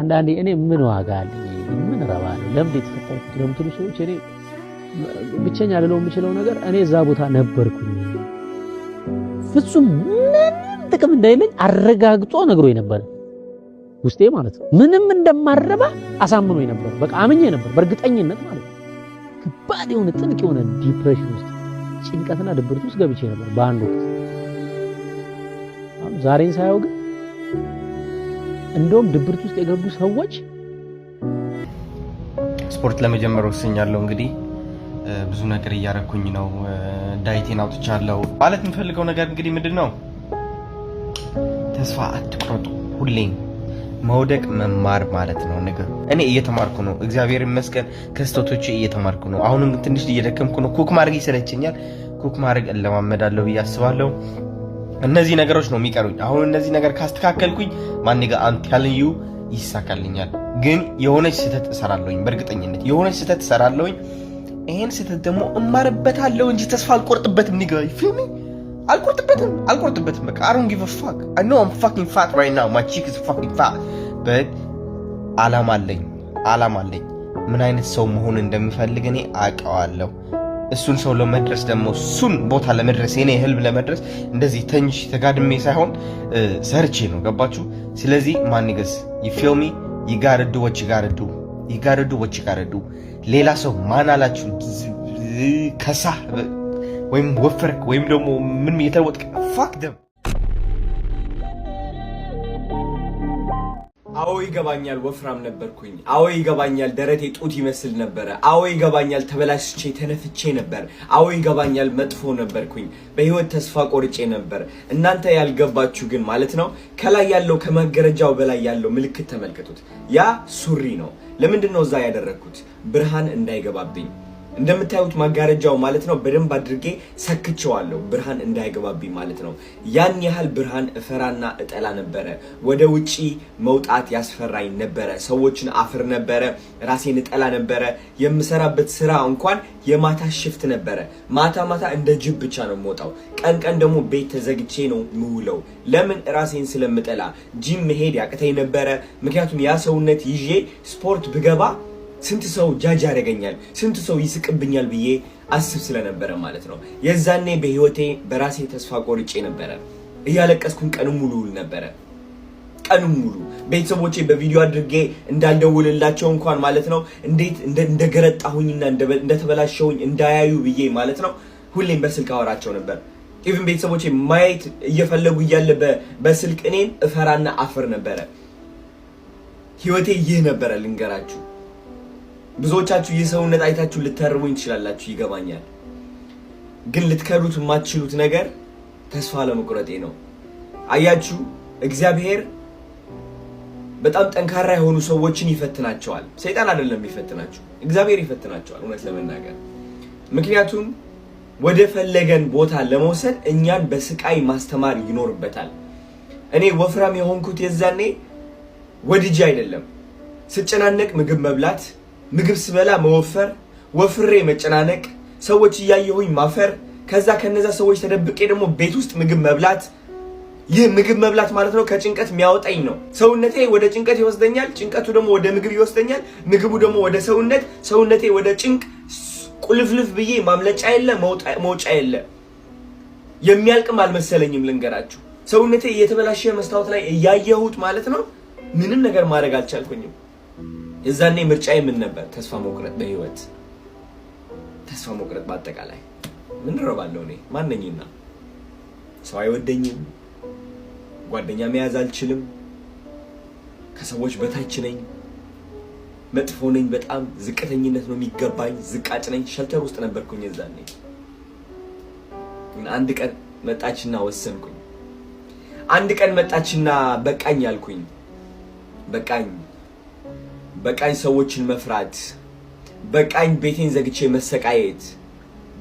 አንዳንዴ እኔ ምን ዋጋ አለኝ ምን ረባለሁ ለምን የተፈጠርኩት ለምትሉ ሰዎች እኔ ብቸኛ ልለው የምችለው ነገር እኔ እዛ ቦታ ነበርኩኝ ፍጹም ምንም ጥቅም እንዳይለኝ አረጋግጦ ነግሮኝ ነበር ውስጤ ማለት ነው ምንም እንደማረባ አሳምኖኝ ነበር በቃ አምኜ ነበር በእርግጠኝነት ማለት ነው ከባድ የሆነ ጥልቅ የሆነ ዲፕሬሽን ውስጥ ጭንቀትና ድብርት ውስጥ ገብቼ ነበር በአንድ ወቅት ዛሬን ሳይው ግን እንደውም ድብርት ውስጥ የገቡ ሰዎች ስፖርት ለመጀመር ወስኛለሁ እንግዲህ ብዙ ነገር እያረኩኝ ነው ዳይቴን አውጥቻለሁ ማለት የምፈልገው ነገር እንግዲህ ምንድነው ተስፋ አትቁረጡ ሁሌም መውደቅ መማር ማለት ነው ነገር እኔ እየተማርኩ ነው እግዚአብሔር ይመስገን ከስተቶቼ እየተማርኩ ነው አሁንም ትንሽ እየደከምኩ ነው ኩክ ማድረግ ይሰለቸኛል ኩክ ማድረግ ለማመዳለሁ ያስባለሁ እነዚህ ነገሮች ነው የሚቀሩኝ አሁን እነዚህ ነገር ካስተካከልኩኝ ማን ጋር አንተ ያለኝ ይሳካልኛል ግን የሆነች ስህተት እሰራለሁኝ በእርግጠኝነት የሆነች ስህተት እሰራለሁኝ ይሄን ስህተት ደግሞ እማርበታለሁ እንጂ ተስፋ አልቆርጥበትም ንገይ ፊልሚ አልቆርጥበትም በቃ I don't give a fuck I know I'm fucking fat right now my cheek is fucking fat but አላማ አለኝ ምን አይነት ሰው መሆን እንደምፈልግ እኔ አውቀዋለሁ እሱን ሰው ለመድረስ ደግሞ እሱን ቦታ ለመድረስ የኔ ህልም ለመድረስ እንደዚህ ተንሽ ተጋድሜ ሳይሆን ሰርቼ ነው ገባችሁ ስለዚህ ማንገስ you feel me you gotta do what you gotta do ሌላ ሰው ማን አላችሁ ከሳ ወይም ወፍረክ ወይም ደግሞ ምን የተወጥክ fuck them አዎ ይገባኛል ወፍራም ነበርኩኝ አዎ ይገባኛል ደረቴ ጡት ይመስል ነበር አዎ ይገባኛል ተበላሽቼ ተነፍቼ ነበር አዎ ይገባኛል መጥፎ ነበርኩኝ በህይወት ተስፋ ቆርጬ ነበር እናንተ ያልገባችሁ ግን ማለት ነው ከላይ ያለው ከመገረጃው በላይ ያለው ምልክት ተመልከቱት ያ ሱሪ ነው ለምንድነው እዛ ያደረኩት ብርሃን እንዳይገባብኝ እንደምታዩት ማጋረጃው ማለት ነው በደንብ አድርጌ ሰክቼዋለሁ ብርሃን እንዳይገባብኝ ማለት ነው ያን ያህል ብርሃን እፈራና እጠላ ነበር ወደ ውጪ መውጣት ያስፈራኝ ነበር ሰዎችን አፍር ነበር ራሴን እጠላ ነበር የምሰራበት ስራ እንኳን የማታ ሽፍት ነበር ማታ እንደ ጅብ ብቻ ነው የምወጣው ቀን ደግሞ ቤት ተዘግቼ ነው ምውለው ለምን ራሴን ስለምጠላ ጂም መሄድ ያቅተኝ ነበር ምክንያቱም ያ ሰውነት ይዤ ስፖርት ብገባ ስንት ሰው ጃጅ ያደርገኛል ስንት ሰው ይስቅብኛል ብዬ አስብ ስለነበረ ማለት ነው የዛኔ በህይወቴ በራሴ ተስፋ ቆርጬ ነበር እያለቀስኩኝ ቀኑን ሙሉ ነበር ቀኑን ሙሉ ቤተሰቦቼ በቪዲዮ አድርጌ እንዳልደውልላቸው እንኳን ማለት ነው እንዴት እንደገረጣሁኝና እንደተበላሸሁኝ እንዳያዩ ብዬ ማለት ነው ሁሌም በስልክ አወራቸው ነበር ኢቭን ቤተሰቦቼ ማየት እየፈለጉ እያለ በስልክ እኔን እፈራና አፍር ነበር ህይወቴ ይህ ነበር ልንገራችሁ ብዙዎቻችሁ የሰውነት አይታችሁ ልትተርቡኝ ትችላላችሁ ይገባኛል ግን ልትከሩት የማትችሉት ነገር ተስፋ ለመቁረጤ ነው አያችሁ እግዚአብሔር በጣም ጠንካራ የሆኑ ሰዎችን ይፈትናቸዋል ሰይጣን አይደለም ይፈትናቸው እግዚአብሔር ይፈትናቸዋል እውነት ለመናገር ምክንያቱም ወደ ፈለገን ቦታ ለመውሰድ እኛን በስቃይ ማስተማር ይኖርበታል እኔ ወፍራም የሆንኩት የዛኔ ወድጄ አይደለም ስጨናነቅ ምግብ መብላት ምግብ ስበላ መወፈር ወፍሬ መጨናነቅ ሰዎች ያያዩኝ ማፈር ከዛ ከነዛ ሰዎች ተደብቄ ደግሞ ቤት ውስጥ ምግብ መብላት ይህ ምግብ መብላት ማለት ነው ከጭንቀት የሚያወጣኝ ነው ሰውነቴ ወደ ጭንቀት ይወስደኛል ጭንቀቱ ደግሞ ወደ ምግብ ይወስደኛል ምግቡ ደግሞ ወደ ሰውነቴ ወደ ጭንቅ ቁልፍልፍ ብዬ ማምለጫ የለ መውጫ የለ የሚያልቅም አልመሰለኝም ልንገራችሁ ሰውነቴ እየተበላሸ መስታወት ላይ ያያዩት ማለት ነው ምንም ነገር ማድረግ አልቻልኩኝም የዛኔ ምርጫዬ ምን ነበር ተስፋ መቁረጥ በህይወት ተስፋ መቁረጥ በአጠቃላይ ምን ረባለው እኔ ማንነኝና ሰው አይወደኝም ጓደኛ መያዝ አልችልም ከሰዎች በታች ነኝ መጥፎ ነኝ በጣም ዝቅተኝነት ነው የሚገባኝ ዝቃጭ ነኝ ሸልተር ውስጥ ነበርኩኝ የዛኔ ግን አንድ ቀን መጣችና ወሰንኩኝ አንድ ቀን መጣችና በቃኝ አልኩኝ በቃኝ ሰዎችን መፍራት በቃኝ ቤቴን ዘግቼ መሰቃየት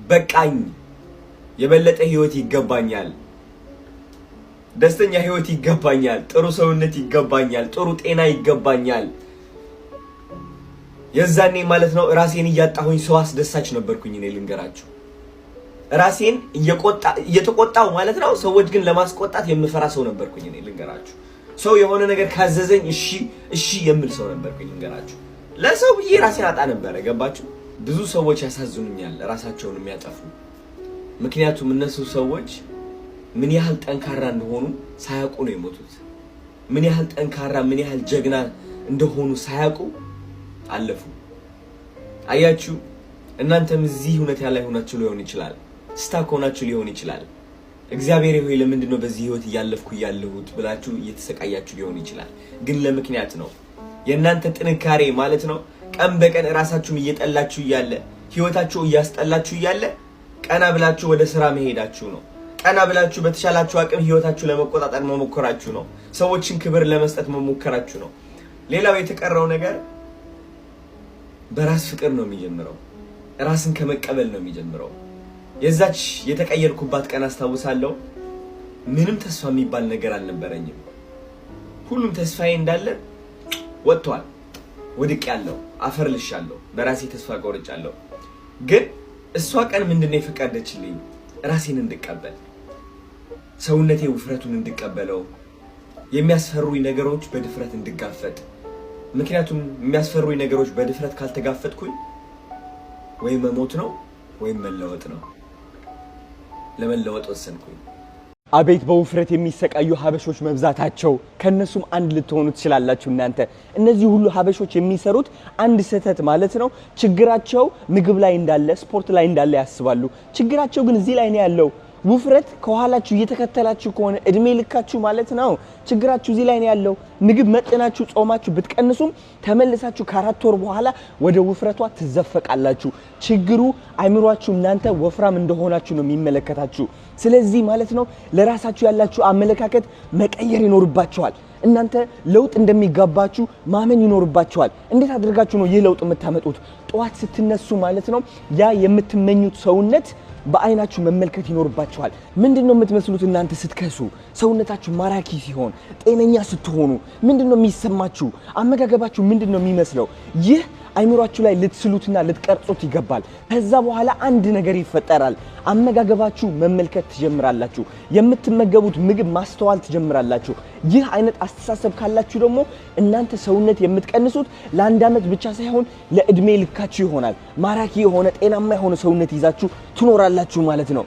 በቃኝ የበለጠ ህይወት ይገባኛል ደስተኛ ህይወት ይገባኛል ጥሩ ሰውነት ይገባኛል ጥሩ ጤና ይገባኛል የዛኔ ማለት ነው ራሴን እያጣሁኝ ሰው አስደሳች ነበርኩኝ እኔ ልንገራችሁ ራሴን እየተቆጣው ማለት ነው ሰዎች ግን ለማስቆጣት የምፈራ ሰው ነበርኩኝ እኔ ልንገራችሁ ሰው የሆነ ነገር ካዘዘኝ እሺ የምል ሰው ነበርኩኝ። እንገራችሁ ለሰው ብዬ ራሴን አጣ ነበር። ገባችሁ? ብዙ ሰዎች ያሳዝኑኛል ራሳቸውን የሚያጠፉ። ምክንያቱም እነሱ ሰዎች ምን ያህል ጠንካራ እንደሆኑ ሳያውቁ ነው የሞቱት። ምን ያህል ጠንካራ ምን ያህል ጀግና እንደሆኑ ሳያውቁ አለፉ። አያችሁ? እናንተም እዚህ ሁኔታ ላይ ሆናችሁ ሊሆን ይችላል፣ ስታክ ሆናችሁ ሊሆን ይችላል። እግዚአብሔር ሆይ ለምንድነው በዚህ ህይወት ያለፍኩ ያለሁት ብላችሁ እየተሰቃያችሁ ሊሆን ይችላል። ግን ለምክንያት ነው። የእናንተ ጥንካሬ ማለት ነው ቀን በቀን ራሳችሁን እየጠላችሁ ያለ ህይወታችሁ እያስጠላችሁ ያለ ቀና ብላችሁ ወደ ስራ መሄዳችሁ ነው። ቀና ብላችሁ በተሻላችሁ አቅም ህይወታችሁ ለመቆጣጠር መሞከራችሁ ነው። ሰዎችን ክብር ለመስጠት መሞከራችሁ ነው። ሌላው የተቀረው ነገር በራስ ፍቅር ነው የሚጀምረው። ራስን ከመቀበል ነው የሚጀምረው። የዛች የተቀየርኩባት ቀን አስታውሳለሁ። ምንም ተስፋ የሚባል ነገር አልነበረኝም። ሁሉም ተስፋዬ እንዳለ ወጥቷል። ወድቄያለሁ፣ አፈርልሻለሁ፣ በራሴ ተስፋ ቆርጫለሁ። ግን እሷ ቀን ምንድነው የፈቀደችልኝ? ራሴን እንድቀበል፣ ሰውነቴ ውፍረቱን እንድቀበለው፣ የሚያስፈሩኝ ነገሮች በድፍረት እንድጋፈጥ። ምክንያቱም የሚያስፈሩኝ ነገሮች በድፍረት ካልተጋፈጥኩኝ ወይ መሞት ነው ወይ መለወጥ ነው። ለመለወጥ ወሰንኩኝ። አቤት በውፍረት የሚሰቃዩ ሀበሾች መብዛታቸው። ከነሱም አንድ ልትሆኑ ትችላላችሁ እናንተ። እነዚህ ሁሉ ሀበሾች የሚሰሩት አንድ ስህተት ማለት ነው። ችግራቸው ምግብ ላይ እንዳለ፣ ስፖርት ላይ እንዳለ ያስባሉ። ችግራቸው ግን እዚህ ላይ ነው ያለው። ውፍረት ከኋላችሁ እየተከተላችሁ ከሆነ እድሜ ልካችሁ ማለት ነው። ችግራችሁ እዚህ ላይ ነው ያለው። ምግብ መጥናችሁ ጾማችሁ ብትቀንሱም ተመልሳችሁ ከ4 ወር በኋላ ወደ ውፍረቷ ትዘፈቃላችሁ። ችግሩ አይምሯችሁ እናንተ ወፍራም እንደሆናችሁ ነው የሚመለከታችሁ። ስለዚህ ማለት ነው ለራሳችሁ ያላችሁ አመለካከት መቀየር ይኖርባችኋል። እናንተ ለውጥ እንደሚጋባችሁ ማመን ይኖርባችኋል። እንዴት አድርጋችሁ ነው ይህ ለውጥ የምታመጡት? ጧት ስትነሱ ማለት ነው ያ የምትመኙት ሰውነት በአይናችሁ መመልከት ይኖርባችኋል። ምንድነው የምትመስሉት እናንተ ስትከሱ? ሰውነታችሁ ማራኪ ሲሆን፣ ጤነኛ ስትሆኑ ምንድነው የሚሰማችሁ? አመጋገባችሁ ምንድነው የሚመስለው? ይህ አይምሯችሁ ላይ ልትስሉትና ልትቀርጹት ይገባል። ከዛ በኋላ አንድ ነገር ይፈጠራል። አመጋገባችሁ መመልከት ትጀምራላችሁ። የምትመገቡት ምግብ ማስተዋል ትጀምራላችሁ። ይህ አይነት አስተሳሰብ ካላችሁ ደግሞ እናንተ ሰውነት የምትቀንሱት ለ1 ዓመት ብቻ ሳይሆን ለእድሜ ልካችሁ ይሆናል። ማራኪ የሆነ ጤናማ የሆነ ሰውነት ይዛችሁ ትኖራላችሁ ማለት ነው።